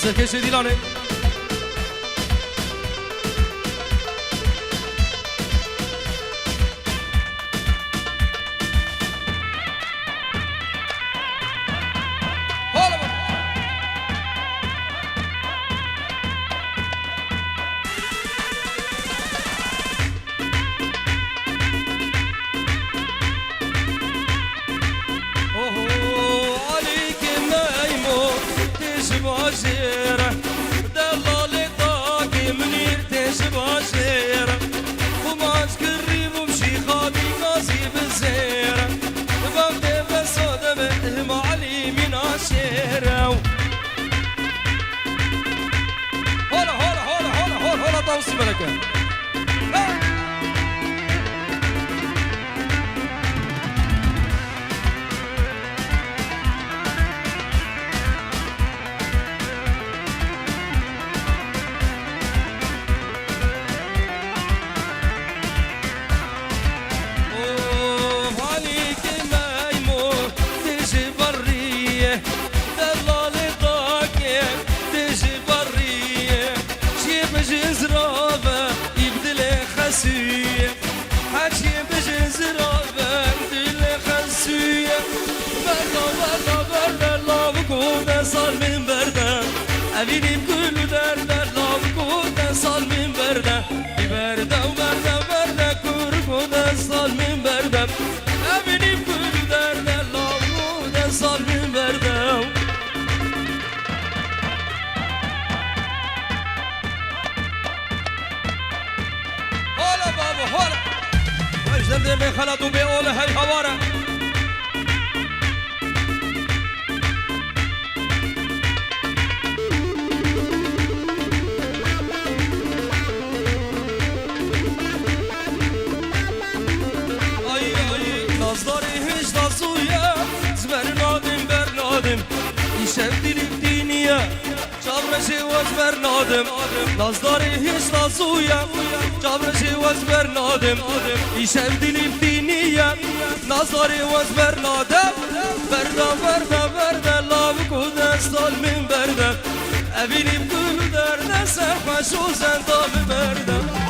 سرکش دیلانه أبيني بكل دردة لابكو صال من بردة بردة وبردة بردة كوركو صال من بردة أبيني بكل دردة لابكو صال من بردة هلا بابا هلا وجدد بخلطوا بقول هاي حوارة شفتي الدنيا جابرشي وزبر نادم نازداري هيش نازويا جابرشي وزبر نادم شفتي الدنيا نازداري وزبر نادم بردا بردا بردا لابكو دستال من بردا أبيني بكل درد سرخش وزنطا ببردا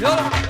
يلا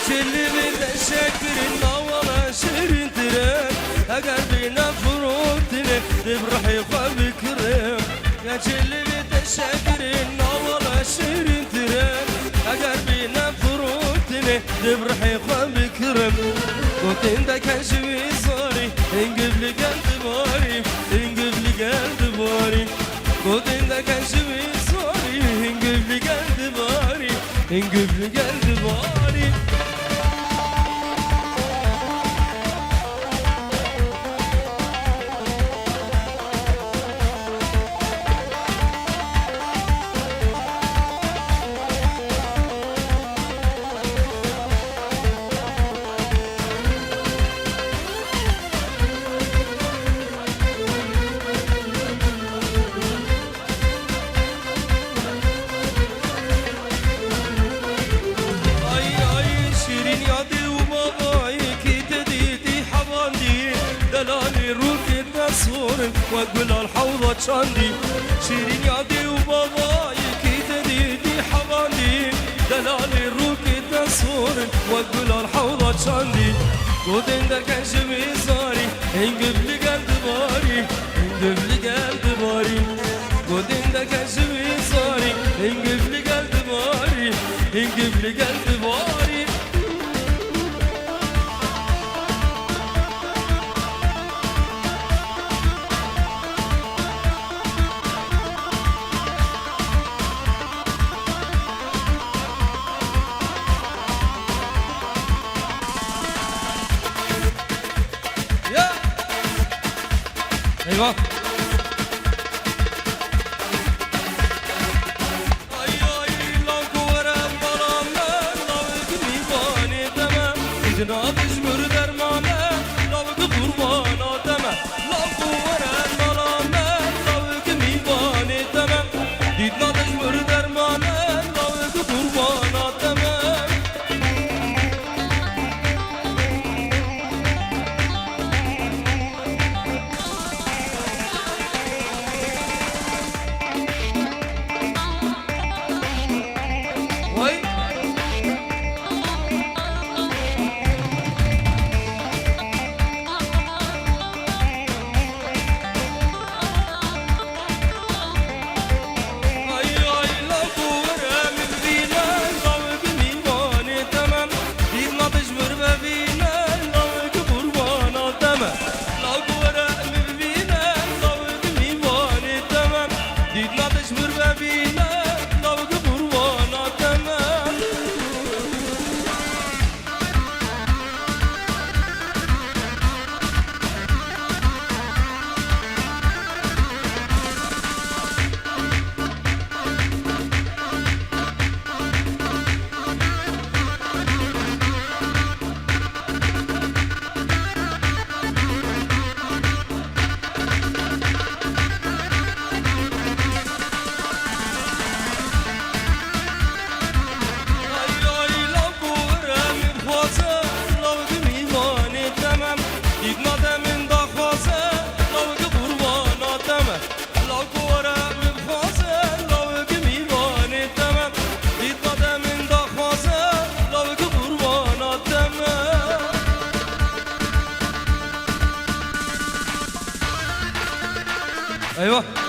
Çelimi de şekerin navala şirin tren Eğer bina furutine Debrahi fabikirim Ya çelimi de şekerin navala şirin tren Eğer bina furutine Debrahi fabikirim Kutin de keşvi zari İngibli geldi bari İngibli geldi bari Kutin de keşvi zari İngibli geldi bari İngibli geldi bari واقبل الحوضة شاندي شيرين يادي وباباي كي تديدي حباندي دلالي روكي تصور واقبل الحوضة شاندي قودين دا كان شمي صاري انقب لي قلب باري انقب لي قلب باري قودين دا كان شمي صاري انقب لي قلب باري انقب لي قلب باري ايوه اي اي لو كورا بلامنا لو كني باني تمام جناب جمر درمانه لو قربانا تمام لو كورا بلامنا لو كني باني تمام ديدنا جمر درمانه لو قربانا تمام ايوه